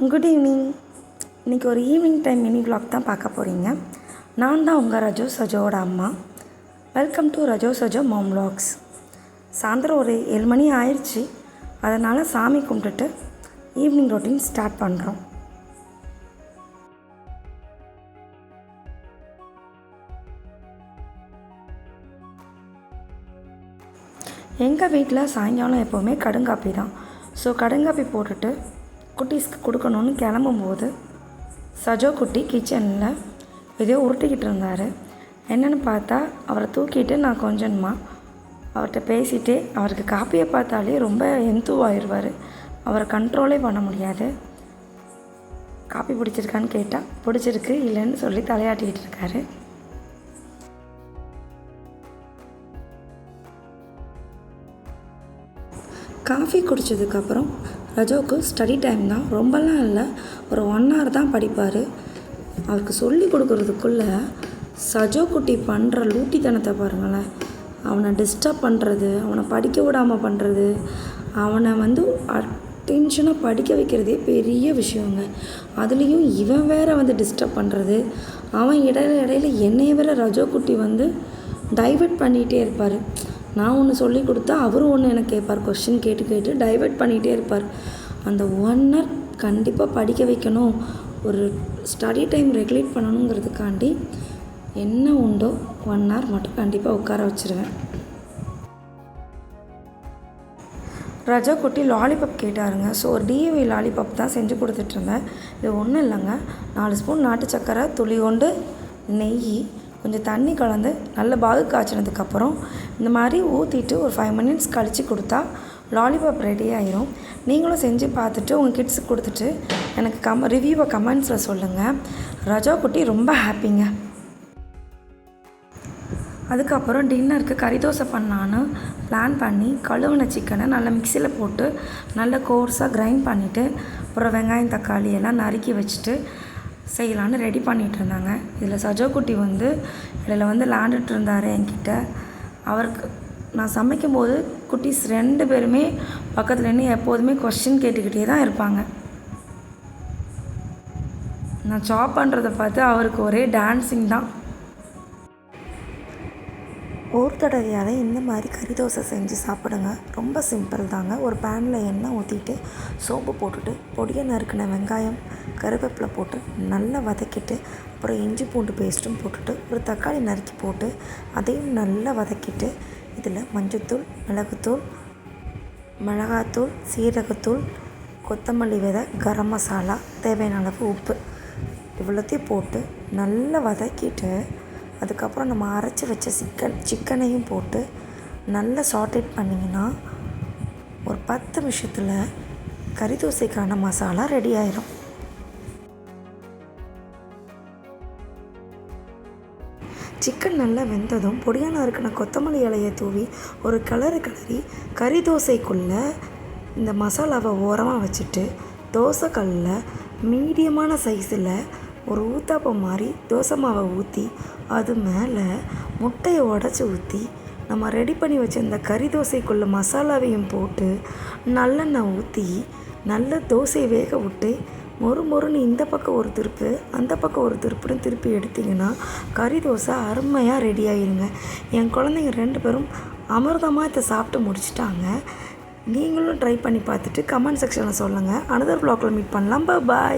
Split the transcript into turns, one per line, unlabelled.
Good evening. இன்றைக்கி ஒரு evening time mini vlog தான் பார்க்க போகிறீங்க. நான் தான் உங்கள் ரஜோ சஜோட அம்மா. வெல்கம் டு ரஜோ சஜோ மாம் விலாக்ஸ். சாயந்தரம் ஒரு 7 மணி ஆயிடுச்சு. அதனால் சாமி கும்பிட்டுட்டு ஈவினிங் ரொட்டீன் ஸ்டார்ட் பண்ணுறோம். எங்கள் வீட்டில் சாயங்காலம் எப்போவுமே கடுங்காப்பி தான். ஸோ கடுங்காப்பி போட்டுட்டு குட்டீஸ்க்கு கொடுக்கணுன்னு கிளம்பும்போது சஜோ குட்டி கிச்சனில் எதையோ உருட்டிக்கிட்டு இருந்தார். என்னென்னு பார்த்தா அவரை தூக்கிட்டு நான் கொஞ்சமாக அவர்கிட்ட பேசிகிட்டே, அவருக்கு காப்பியை பார்த்தாலே ரொம்ப எந்தூவாயிடுவார். அவரை கண்ட்ரோலே பண்ண முடியாது. காப்பி பிடிச்சிருக்கான்னு கேட்டால் பிடிச்சிருக்கு இல்லைன்னு சொல்லி தலையாட்டிகிட்டு இருக்காரு. காஃபி குடித்ததுக்கப்புறம் ரஜோவுக்கு ஸ்டடி டைம் தான். ரொம்பலாம் இல்லை, ஒரு 1 hour தான் படிப்பார். அவருக்கு சொல்லி கொடுக்குறதுக்குள்ளே சஜோ குட்டி பண்ணுற லூட்டித்தனத்தை பாருங்களேன். அவனை டிஸ்டர்ப் பண்ணுறது, அவனை படிக்க விடாமல் பண்ணுறது, அவனை அட்டென்ஷனாக படிக்க வைக்கிறதே பெரிய விஷயங்க. அதுலேயும் இவன் வேறு டிஸ்டர்ப் பண்ணுறது. அவன் இடையில என்னைய வேறு ரஜோ குட்டி டைவர்ட் பண்ணிகிட்டே இருப்பார். நான் ஒன்று சொல்லி கொடுத்தா அவரும் ஒன்று எனக்கு கேட்பார். கொஸ்டின் கேட்டு டைவர்ட் பண்ணிகிட்டே இருப்பார். அந்த 1 hour கண்டிப்பாக படிக்க வைக்கணும், ஒரு ஸ்டடி டைம் ரெகுலேட் பண்ணணுங்கிறதுக்காண்டி என்ன உண்டோ 1 hour மட்டும் கண்டிப்பாக உட்கார வச்சுருவேன். ரஜா குட்டி லாலிபாப் கேட்டாருங்க. ஸோ ஒரு டிஏவி லாலிபாப் தான் செஞ்சு கொடுத்துட்ருந்தேன். இது ஒன்றும் இல்லைங்க, 4 ஸ்பூன் நாட்டு சக்கரை, துளியோண்டு நெய், கொஞ்சம் தண்ணி கலந்து நல்ல பாகு காய்ச்சினதுக்கப்புறம் இந்த மாதிரி ஊற்றிட்டு ஒரு 5 minutes கழித்து கொடுத்தா லாலிபாப் ரெடி ஆயிரும். நீங்களும் செஞ்சு பார்த்துட்டு உங்கள் கிட்ஸுக்கு கொடுத்துட்டு எனக்கு ரிவ்யூவை கமெண்ட்ஸில் சொல்லுங்கள். ரஜா குட்டி ரொம்ப ஹாப்பிங்க. அதுக்கப்புறம் டின்னருக்கு கறி தோசை பண்ணலான்னு பிளான் பண்ணி கழுவின சிக்கனை நல்லா மிக்சியில் போட்டு நல்லா கோர்ஸாக கிரைண்ட் பண்ணிவிட்டு அப்புறம் வெங்காயம் தக்காளி எல்லாம் நறுக்கி வச்சுட்டு செய்யலான்னு ரெடி பண்ணிகிட்டு இருந்தாங்க. இதில் சஜோ குட்டி இதில் விளாண்டுட்டு இருந்தார் என்கிட்ட. அவருக்கு நான் சமைக்கும்போது குட்டீஸ் 2 பேருமே பக்கத்தில் நின்று எப்போதுமே கொஸ்டின் கேட்டுக்கிட்டே தான் இருப்பாங்க. நான் சாப் பண்ணுறதை பார்த்து அவருக்கு ஒரே டான்ஸிங் தான். ஒரு தடவையாவது இந்த மாதிரி கறி தோசை செஞ்சு சாப்பிடுங்க. ரொம்ப சிம்பிள் தாங்க. ஒரு பேனில் எண்ணெய் ஊற்றிட்டு சோப்பு போட்டுட்டு பொடியை நறுக்கின வெங்காயம் கருவேப்பிலை போட்டு நல்லா வதக்கிட்டு அப்புறம் இஞ்சி பூண்டு பேஸ்ட்டும் போட்டுட்டு ஒரு தக்காளி நறுக்கி போட்டு அதையும் நல்லா வதக்கிட்டு இதில் மஞ்சள்தூள், மிளகாத்தூள், சீரகத்தூள், கொத்தமல்லி விதை, கரம் மசாலா, தேவையான அளவு உப்பு இவ்வளோத்தையும் போட்டு நல்லா வதக்கிட்டு அதுக்கப்புறம் நம்ம அரைச்சி வச்ச சிக்கனையும் போட்டு நல்லா சாட்டேட் பண்ணிங்கன்னா ஒரு 10 நிமிஷத்தில் கறி தோசைக்கான மசாலா ரெடி ஆயிரும். சிக்கன் நல்லா வெந்ததும் பொடியான இருக்கிற கொத்தமல்லி இலையை தூவி ஒரு கிளறி கறி தோசைக்குள்ளே இந்த மசாலாவை ஓரமாக வச்சுட்டு தோசைக்கல்லில் மீடியமான சைஸில் ஒரு ஊத்தாப்பம் மாதிரி தோசை மாவை ஊற்றி அது மேலே முட்டையை உடச்சி ஊற்றி நம்ம ரெடி பண்ணி வச்சுருந்த கறி தோசைக்குள்ளே மசாலாவையும் போட்டு நல்லெண்ணெய் ஊற்றி நல்ல தோசையை வேக விட்டு மொறுன்னு இந்த பக்கம் ஒரு திருப்பு அந்த பக்கம் ஒரு திருப்புன்னு திருப்பி எடுத்திங்கன்னா கறி தோசை அருமையாக ரெடி ஆகிடுங்க. என் குழந்தைங்க 2 பேரும் அமிர்தமாக இதை சாப்பிட்டு முடிச்சிட்டாங்க. நீங்களும் ட்ரை பண்ணி பார்த்துட்டு கமெண்ட் செக்ஷனில் சொல்லுங்கள். அனதர் வ்ளாகில் மீட் பண்ணலாம். பாய்.